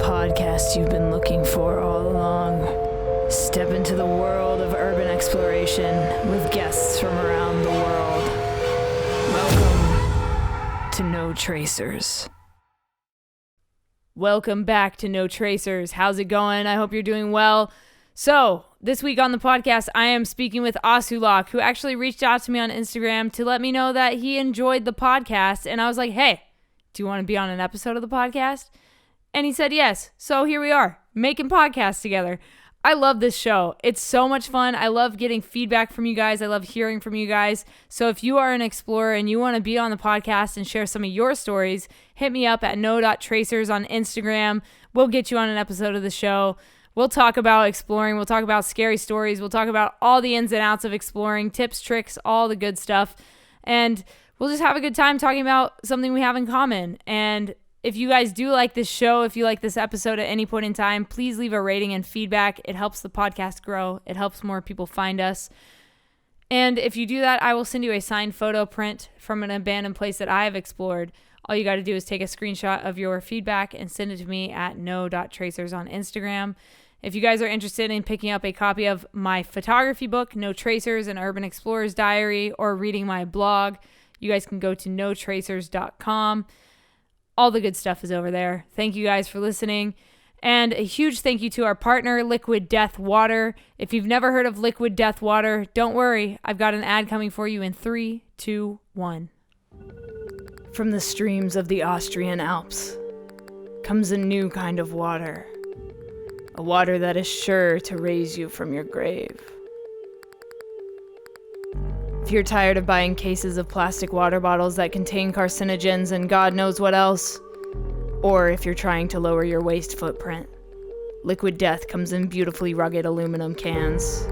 podcast you've been looking for all along. Step into the world of urban exploration with guests from around the world. Welcome to No Tracers. Welcome back to No Tracers. How's it going? I hope you're doing well. So, this week on the podcast, I am speaking with Ahsulak, who actually reached out to me on Instagram to let me know that he enjoyed the podcast. And I was like, hey, do you want to be on an episode of the podcast? And he said yes. So here we are, making podcasts together. I love this show. It's so much fun. I love getting feedback from you guys. I love hearing from you guys. So if you are an explorer and you want to be on the podcast and share some of your stories, hit me up at no.tracers on Instagram. We'll get you on an episode of the show. We'll talk about exploring. We'll talk about scary stories. We'll talk about all the ins and outs of exploring, tips, tricks, all the good stuff. And we'll just have a good time talking about something we have in common. And if you guys do like this show, if you like this episode at any point in time, please leave a rating and feedback. It helps the podcast grow. It helps more people find us. And if you do that, I will send you a signed photo print from an abandoned place that I have explored. All you got to do is take a screenshot of your feedback and send it to me at no.tracers on Instagram. If you guys are interested in picking up a copy of my photography book, No Tracers, an Urban Explorer's Diary, or reading my blog, you guys can go to notracers.com. All the good stuff is over there. Thank you guys for listening. And a huge thank you to our partner, Liquid Death Water. If you've never heard of Liquid Death Water, don't worry. I've got an ad coming for you in 3, 2, 1. From the streams of the Austrian Alps comes a new kind of water. A water that is sure to raise you from your grave. If you're tired of buying cases of plastic water bottles that contain carcinogens and God knows what else, or if you're trying to lower your waste footprint, Liquid Death comes in beautifully rugged aluminum cans.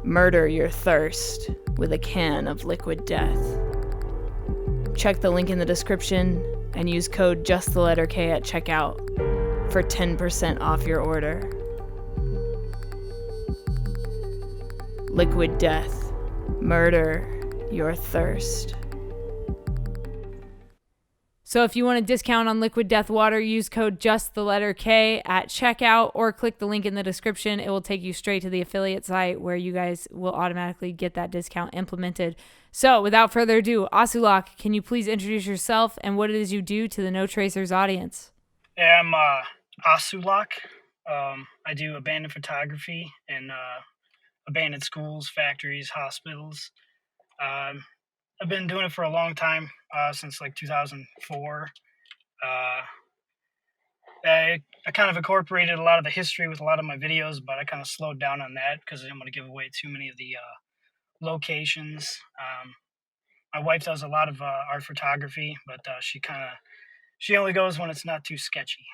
Murder your thirst with a can of Liquid Death. Check the link in the description and use code JustTheLetterK at checkout for 10% off your order. Liquid Death. Murder your thirst. So if you want a discount on Liquid Death Water, use code JustTheLetterK at checkout or click the link in the description. It will take you straight to the affiliate site where you guys will automatically get that discount implemented. So without further ado, Ahsulak, can you please introduce yourself and what it is you do to the No Tracers audience? Yeah, I'm Ahsulak. I do abandoned photography in abandoned schools, factories, hospitals. I've been doing it for a long time, since like 2004. I kind of incorporated a lot of the history with a lot of my videos, but I kind of slowed down on that because I didn't want to give away too many of the locations. My wife does a lot of art photography, but she only goes when it's not too sketchy.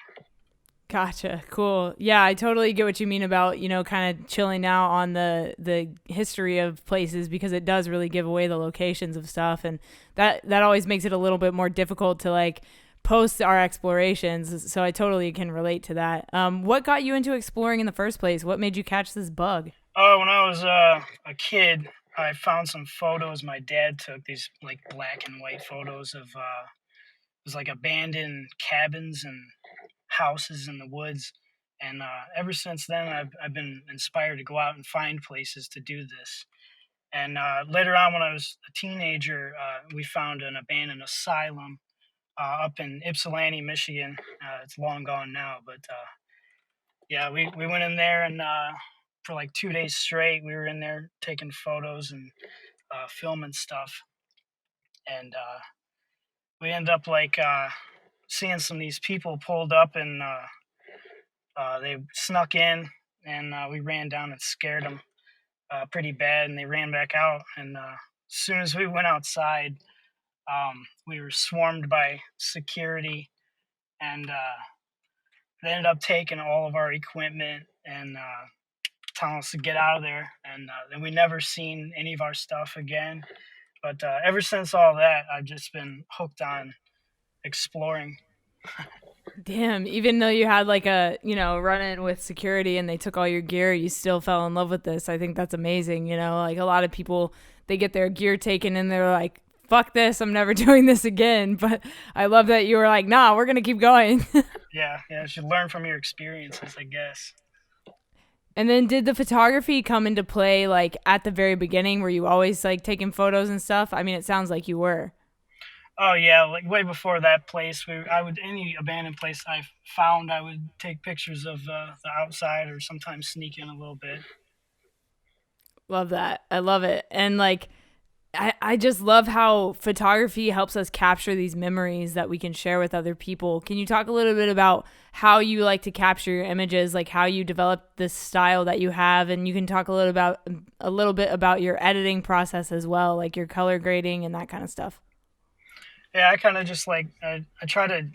Gotcha. Cool. Yeah, I totally get what you mean about, kind of chilling out on the history of places because it does really give away the locations of stuff. And that always makes it a little bit more difficult to like post our explorations. So I totally can relate to that. What got you into exploring in the first place? What made you catch this bug? Oh, when I was a kid, I found some photos. My dad took these like black and white photos of, it was like abandoned cabins and houses in the woods, and ever since then I've been inspired to go out and find places to do this. And later on, when I was a teenager, we found an abandoned asylum up in Ypsilanti, Michigan. It's long gone now, but yeah, we went in there, and for like 2 days straight we were in there taking photos and filming stuff, and we ended up like seeing some of these people pulled up, and they snuck in, and we ran down and scared them pretty bad, and they ran back out. And as soon as we went outside, we were swarmed by security, and they ended up taking all of our equipment and telling us to get out of there. And then we never seen any of our stuff again. But ever since all that, I've just been hooked on exploring. Damn, even though you had like a, run-in with security and they took all your gear, you still fell in love with this. I think that's amazing. Like a lot of people, they get their gear taken and they're like fuck this, I'm never doing this again. But I love that you were like, nah, we're going to keep going. Yeah, you should learn from your experiences, I guess. And then did the photography come into play like at the very beginning? Were you always like taking photos and stuff? I mean, it sounds like you were. Oh yeah, like way before that place, I would any abandoned place I found, I would take pictures of the outside or sometimes sneak in a little bit. Love that. I love it. And like, I just love how photography helps us capture these memories that we can share with other people. Can you talk a little bit about how you like to capture your images, like how you develop this style that you have, and you can talk a little bit about your editing process as well, like your color grading and that kind of stuff. Yeah, I kind of just like I try to,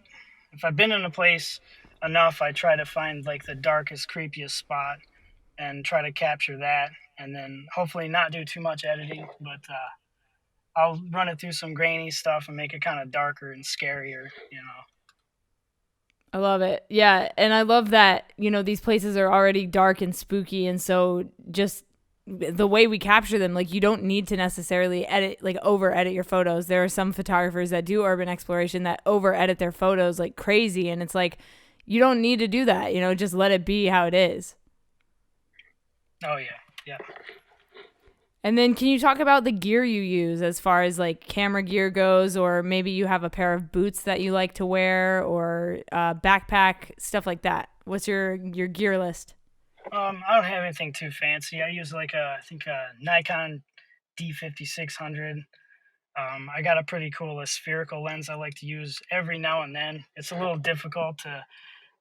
if I've been in a place enough, I try to find like the darkest, creepiest spot and try to capture that, and then hopefully not do too much editing, but I'll run it through some grainy stuff and make it kind of darker and scarier, you know. I love it. Yeah. And I love that, these places are already dark and spooky. And so just the way we capture them, like you don't need to necessarily over edit your photos. There are some photographers that do urban exploration that over edit their photos like crazy. And it's like, you don't need to do that, just let it be how it is. Oh yeah. Yeah. And then can you talk about the gear you use as far as like camera gear goes, or maybe you have a pair of boots that you like to wear, or backpack, stuff like that? What's your gear list? I don't have anything too fancy. I use like I think a Nikon D5600. I got a pretty cool spherical lens I like to use every now and then. It's a little difficult to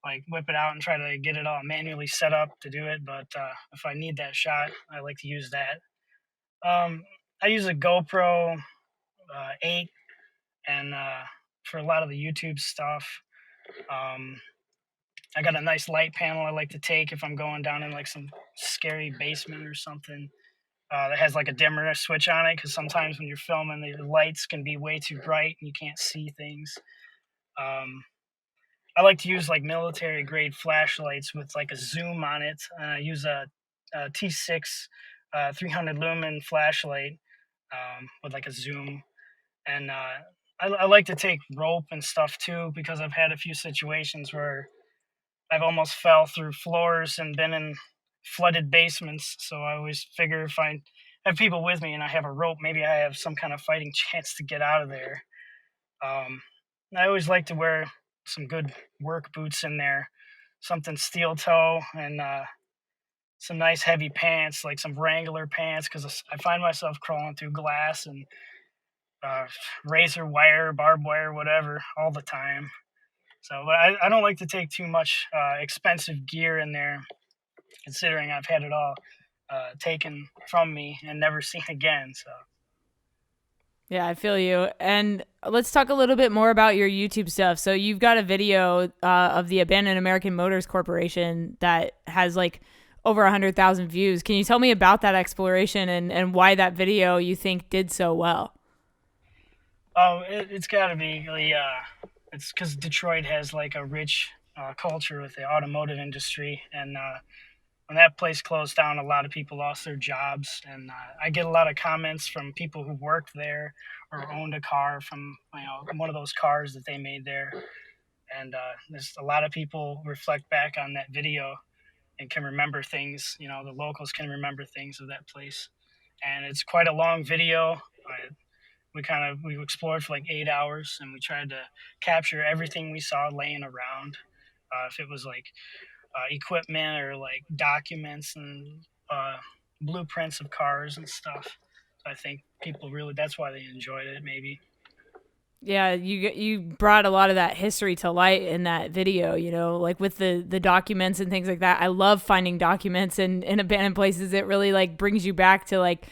like whip it out and try to get it all manually set up to do it, but if I need that shot, I like to use that. I use a GoPro 8, and for a lot of the YouTube stuff, um, I got a nice light panel I like to take if I'm going down in like some scary basement or something. That has like a dimmer switch on it, because sometimes when you're filming, the lights can be way too bright and you can't see things. Um, I like to use like military grade flashlights with like a zoom on it. I use a T6 300 lumen flashlight with like a zoom, and I like to take rope and stuff too, because I've had a few situations where I've almost fell through floors and been in flooded basements. So I always figure if I have people with me and I have a rope, maybe I have some kind of fighting chance to get out of there. Um, I always like to wear some good work boots in there, something steel toe, and some nice heavy pants, like some Wrangler pants, because I find myself crawling through glass and uh, razor wire, barbed wire, whatever, all the time. So, but I don't like to take too much expensive gear in there, considering I've had it all taken from me and never seen again. So. Yeah, I feel you. And let's talk a little bit more about your YouTube stuff. So you've got a video of the Abandoned American Motors Corporation that has like over 100,000 views. Can you tell me about that exploration and why that video you think did so well? Oh, it's got to be really, it's because Detroit has like a rich culture with the automotive industry. And when that place closed down, a lot of people lost their jobs. And I get a lot of comments from people who worked there or owned a car from, one of those cars that they made there. And there's a lot of people reflect back on that video and can remember things. The locals can remember things of that place. And it's quite a long video. We explored for like 8 hours, and we tried to capture everything we saw laying around. If it was like equipment or like documents and blueprints of cars and stuff. So I think people really, that's why they enjoyed it, maybe. Yeah, you brought a lot of that history to light in that video, like with the documents and things like that. I love finding documents in abandoned places. It really like brings you back to like,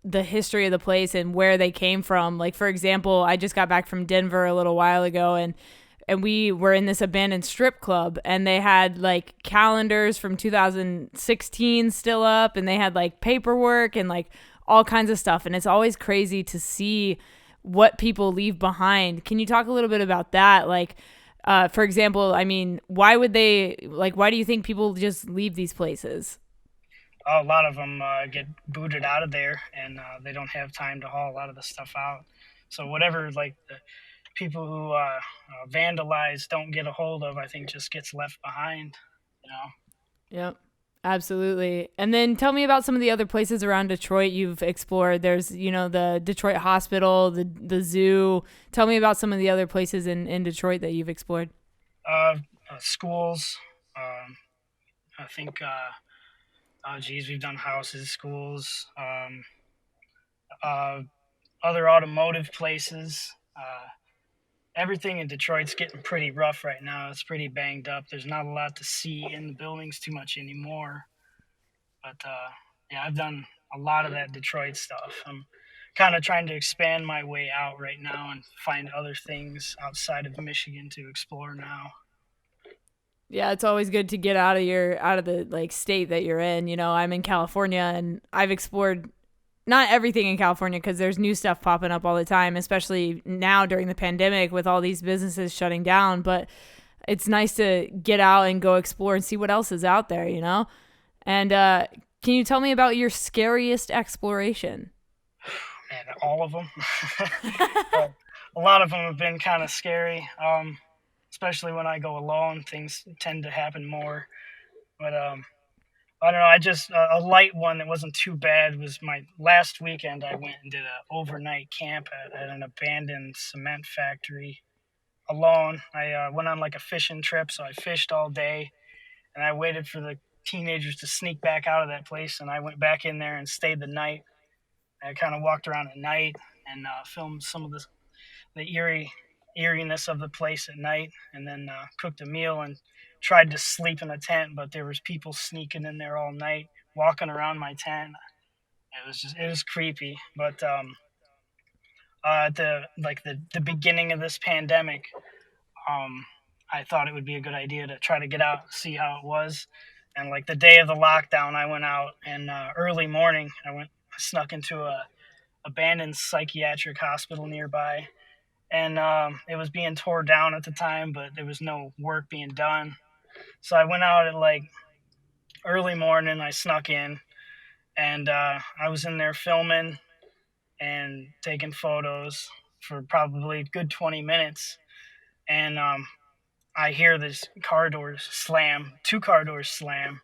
the history of the place and where they came from. Like, for example, I just got back from Denver a little while ago, and we were in this abandoned strip club, and they had like calendars from 2016 still up, and they had like paperwork and like all kinds of stuff. And it's always crazy to see what people leave behind. Can you talk a little bit about that? Like, for example, I mean, why do you think people just leave these places? a lot of them get booted out of there, and they don't have time to haul a lot of the stuff out. So whatever like the people who vandalize don't get a hold of, I think just gets left behind. You know. Yep. Absolutely. And then tell me about some of the other places around Detroit you've explored. There's, the Detroit Hospital, the zoo. Tell me about some of the other places in Detroit that you've explored. Schools. I think. We've done houses, schools, uh, other automotive places. Everything in Detroit's getting pretty rough right now. It's pretty banged up. There's not a lot to see in the buildings too much anymore. But yeah, I've done a lot of that Detroit stuff. I'm kind of trying to expand my way out right now and find other things outside of Michigan to explore now. Yeah, it's always good to get out of the like state that you're in. I'm in California and I've explored not everything in California because there's new stuff popping up all the time, especially now during the pandemic with all these businesses shutting down. But it's nice to get out and go explore and see what else is out there, And can you tell me about your scariest exploration? Man, all of them. A lot of them have been kind of scary, especially when I go alone. Things tend to happen more. But I don't know. I just a light one that wasn't too bad was my last weekend. I went and did an overnight camp at an abandoned cement factory alone. I went on like a fishing trip, so I fished all day, and I waited for the teenagers to sneak back out of that place, and I went back in there and stayed the night. I kind of walked around at night and filmed some of the eeriness of the place at night, and then cooked a meal and tried to sleep in a tent, but there was people sneaking in there all night, walking around my tent. It was creepy. But at the beginning of this pandemic, I thought it would be a good idea to try to get out, see how it was. And like the day of the lockdown, I went out, and early morning, I snuck into a abandoned psychiatric hospital nearby, and it was being tore down at the time, but there was no work being done. So I went out at like early morning. I snuck in, and I was in there filming and taking photos for probably a good 20 minutes. And I hear this car doors slam, two car doors slam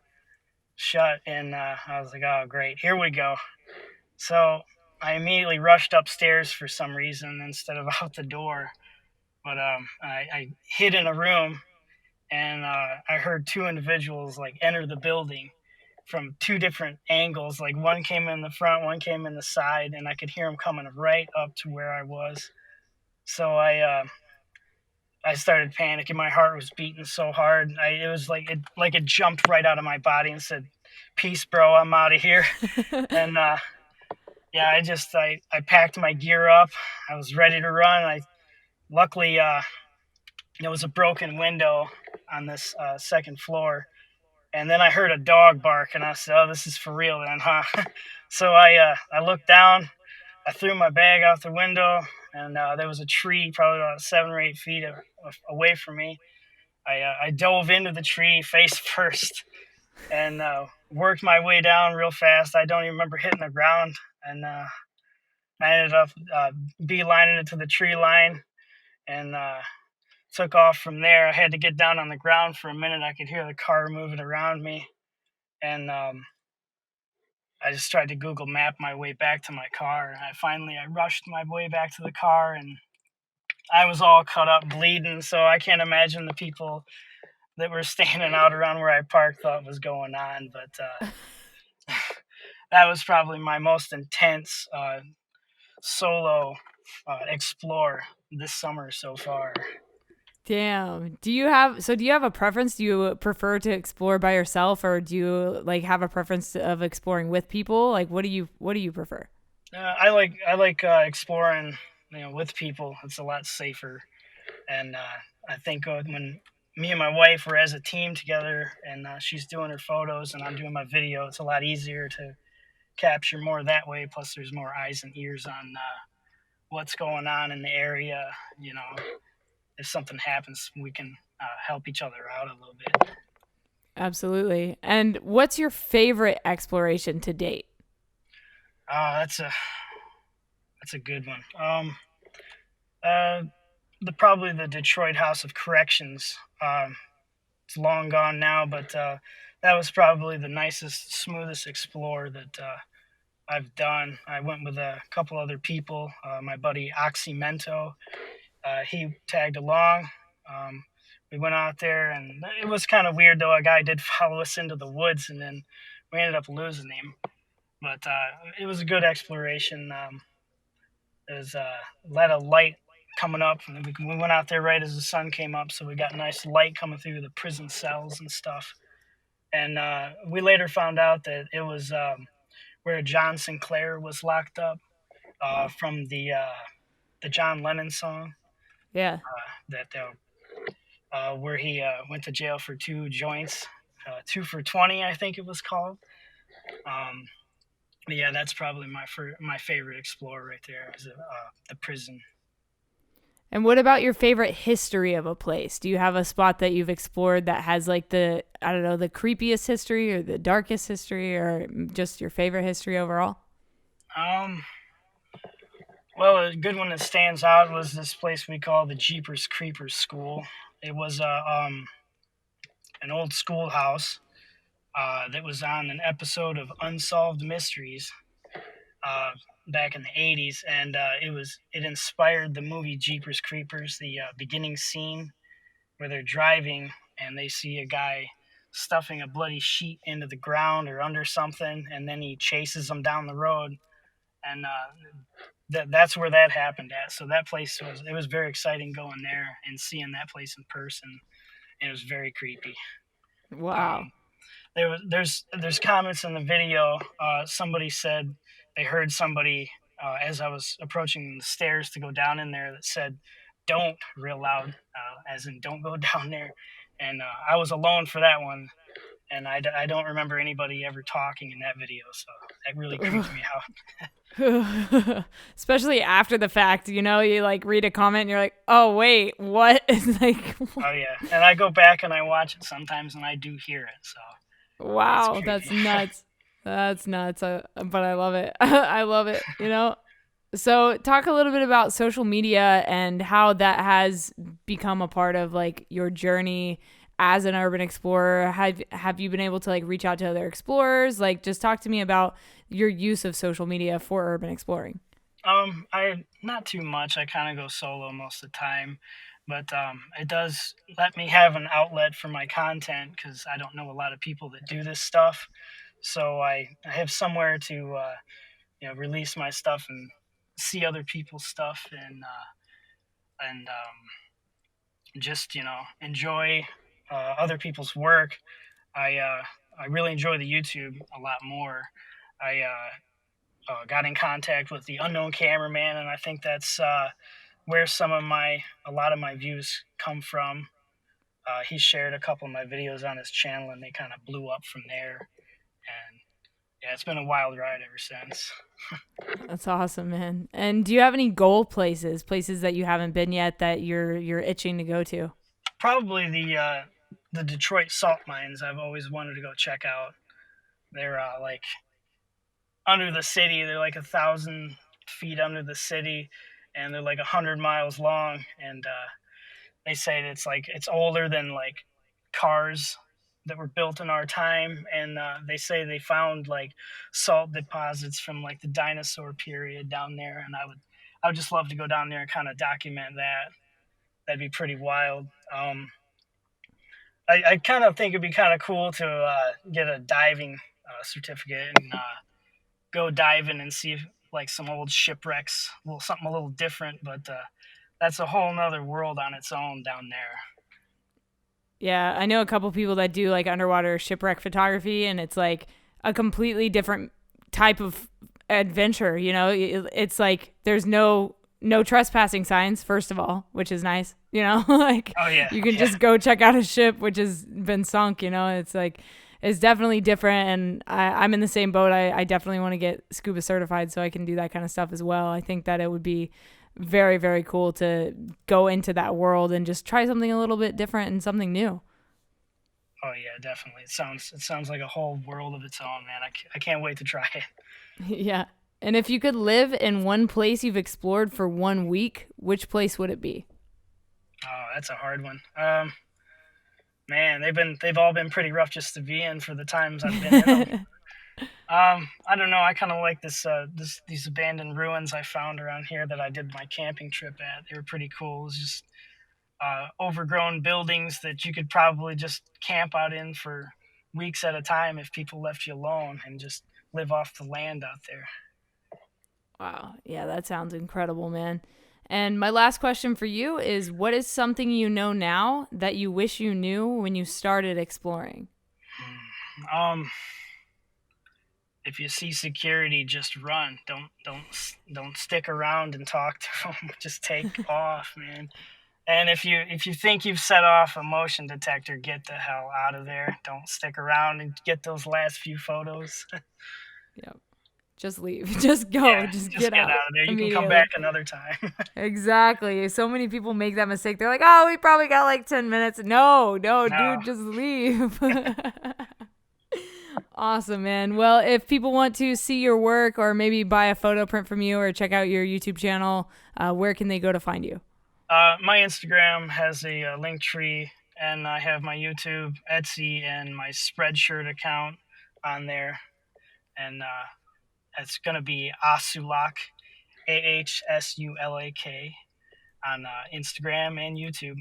shut, and I was like, oh, great, here we go. So I immediately rushed upstairs for some reason instead of out the door. But I hid in a room, and I heard two individuals like enter the building from two different angles. Like one came in the front, one came in the side, and I could hear them coming right up to where I was. So I started panicking. My heart was beating so hard. It was like it jumped right out of my body and said, "Peace, bro. I'm out of here." And yeah, I packed my gear up. I was ready to run. Luckily there was a broken window on this second floor, and then I heard a dog bark, and I said, "Oh, this is for real then, huh?" So I looked down. I threw my bag out the window, and there was a tree probably about 7 or 8 feet away from me. I dove into the tree face first and worked my way down real fast. I don't even remember hitting the ground, and I ended up beelining it to the tree line and took off from there. I had to get down on the ground for a minute. I could hear the car moving around me, and I just tried to Google Map my way back to my car. I rushed my way back to the car, and I was all cut up, bleeding. So I can't imagine the people that were standing out around where I parked thought was going on. But that was probably my most intense solo explore this summer so far. Damn. Do you have a preference? Do you prefer to explore by yourself, or do you like have a preference of exploring with people? Like what do you prefer? I like exploring, with people. It's a lot safer, and I think when me and my wife were as a team together, and she's doing her photos and I'm doing my video, it's a lot easier to capture more that way. Plus, there's more eyes and ears on what's going on in the area. If something happens, we can help each other out a little bit. Absolutely. And what's your favorite exploration to date? That's a good one. Uh, Probably the Detroit House of Corrections. It's long gone now, but that was probably the nicest, smoothest explore that I've done. I went with a couple other people. My buddy Oxymento, he tagged along. Um, we went out there, and it was kind of weird though. A guy did follow us into the woods, and then we ended up losing him. But it was a good exploration. There's a lot of light coming up, and we went out there right as the sun came up, so we got nice light coming through the prison cells and stuff. And we later found out that it was where John Sinclair was locked up from the John Lennon song Yeah. that where he went to jail for 2 joints, 2 for 20, I think it was called. Um, but yeah, that's probably my favorite explore right there is the prison. And what about your favorite history of a place? Do you have a spot that you've explored that has like the, I don't know, the creepiest history or the darkest history or just your favorite history overall? Um, well, a good one that stands out was this place we call the Jeepers Creepers School. It was an old schoolhouse that was on an episode of Unsolved Mysteries uh, back in the '80s, and it inspired the movie Jeepers Creepers. The beginning scene where they're driving and they see a guy stuffing a bloody sheet into the ground or under something, and then he chases them down the road, and that's where that happened at. So that place was very exciting going there and seeing that place in person. And it was very creepy. Wow. Um, there's comments in the video. Somebody said they heard somebody as I was approaching the stairs to go down in there that said "don't" real loud, as in don't go down there. And I was alone for that one, and I don't remember anybody ever talking in that video, so that really creeped me out. Especially after the fact, you know, you like read a comment and you're like, oh, wait, what? It's like, Oh yeah, and I go back and I watch it sometimes, and I do hear it. So wow, that's nuts. That's nuts. But I love it. I love it, you know? So talk a little bit about social media and how that has become a part of like your journey as an urban explorer. Have you been able to like reach out to other explorers? Like just talk to me about your use of social media for urban exploring. I not too much. I kind of go solo most of the time, but it does let me have an outlet for my content because I don't know a lot of people that do this stuff. So I have somewhere to release my stuff and see other people's stuff and just enjoy other people's work. I really enjoy the YouTube a lot more. I got in contact with the unknown cameraman, and I think that's where a lot of my views come from. He shared a couple of my videos on his channel, and they kind of blew up from there. And yeah, it's been a wild ride ever since. That's awesome, man. And do you have any goal places that you haven't been yet that you're itching to go to? Probably the Detroit salt mines. I've always wanted to go check out. They're like under the city. They're like 1,000 feet under the city, and they're like 100 miles long. And they say that it's older than like cars that were built in our time. And they say they found like salt deposits from like the dinosaur period down there. And I would just love to go down there and kind of document that. That'd be pretty wild. I kind of think it'd be kind of cool to get a diving certificate and go diving and see like some old shipwrecks, something a little different, but that's a whole nother world on its own down there. Yeah, I know a couple people that do like underwater shipwreck photography, and it's like a completely different type of adventure. You know, it's like there's no trespassing signs, first of all, which is nice. You know, like Oh yeah, you can yeah. just go check out a ship which has been sunk. You know, it's like it's definitely different, and I'm in the same boat. I definitely want to get scuba certified so I can do that kind of stuff as well. I think that it would be very, very cool to go into that world and just try something a little bit different and something new. Oh yeah, definitely. It sounds like a whole world of its own, man. I can't wait to try it. Yeah. And if you could live in one place you've explored for 1 week, which place would it be? Oh, that's a hard one. Man, they've all been pretty rough just to be in for the times I've been in them. I don't know. I kind of like these abandoned ruins I found around here that I did my camping trip at. They were pretty cool. It was just overgrown buildings that you could probably just camp out in for weeks at a time if people left you alone and just live off the land out there. Wow. Yeah, that sounds incredible, man. And my last question for you is, what is something you know now that you wish you knew when you started exploring? Um, if you see security, just run. Don't stick around and talk to them. Just take off, man. And if you think you've set off a motion detector, get the hell out of there. Don't stick around and get those last few photos. Yep. Just leave. Just go. Yeah, just just get get out out of there. You can come immediately. back another time. Exactly. So many people make that mistake. They're like, oh, we probably got like 10 minutes. No, No. dude, just leave. Awesome, man. Well, if people want to see your work or maybe buy a photo print from you or check out your YouTube channel, where can they go to find you? My Instagram has a link tree, and I have my YouTube, Etsy, and my Spreadshirt account on there. And it's going to be Ahsulak, Ahsulak, on Instagram and YouTube.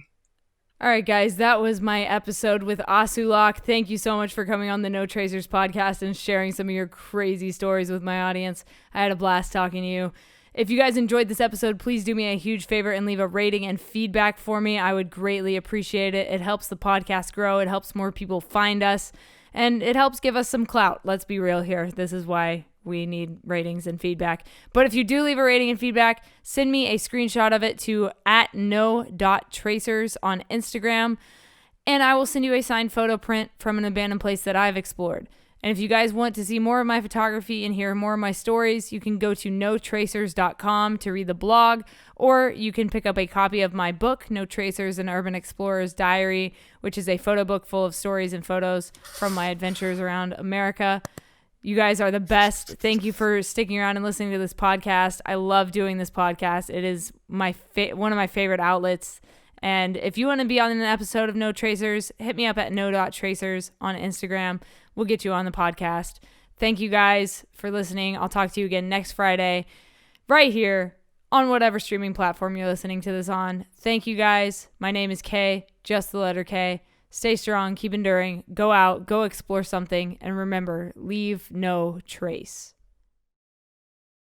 All right, guys, that was my episode with Ahsulak. Thank you so much for coming on the No Tracers podcast and sharing some of your crazy stories with my audience. I had a blast talking to you. If you guys enjoyed this episode, please do me a huge favor and leave a rating and feedback for me. I would greatly appreciate it. It helps the podcast grow. It helps more people find us, and it helps give us some clout. Let's be real here. This is why we need ratings and feedback. But if you do leave a rating and feedback, send me a screenshot of it to @no.tracers on Instagram, and I will send you a signed photo print from an abandoned place that I've explored. And if you guys want to see more of my photography and hear more of my stories, you can go to notracers.com to read the blog, or you can pick up a copy of my book, No Tracers, an Urban Explorer's Diary, which is a photo book full of stories and photos from my adventures around America. You guys are the best. Thank you for sticking around and listening to this podcast. I love doing this podcast. It is one of my favorite outlets. And if you want to be on an episode of No Tracers, hit me up at no.tracers on Instagram. We'll get you on the podcast. Thank you guys for listening. I'll talk to you again next Friday right here on whatever streaming platform you're listening to this on. Thank you guys. My name is K, just the letter K. Stay strong, keep enduring, go out, go explore something, and remember, leave no trace.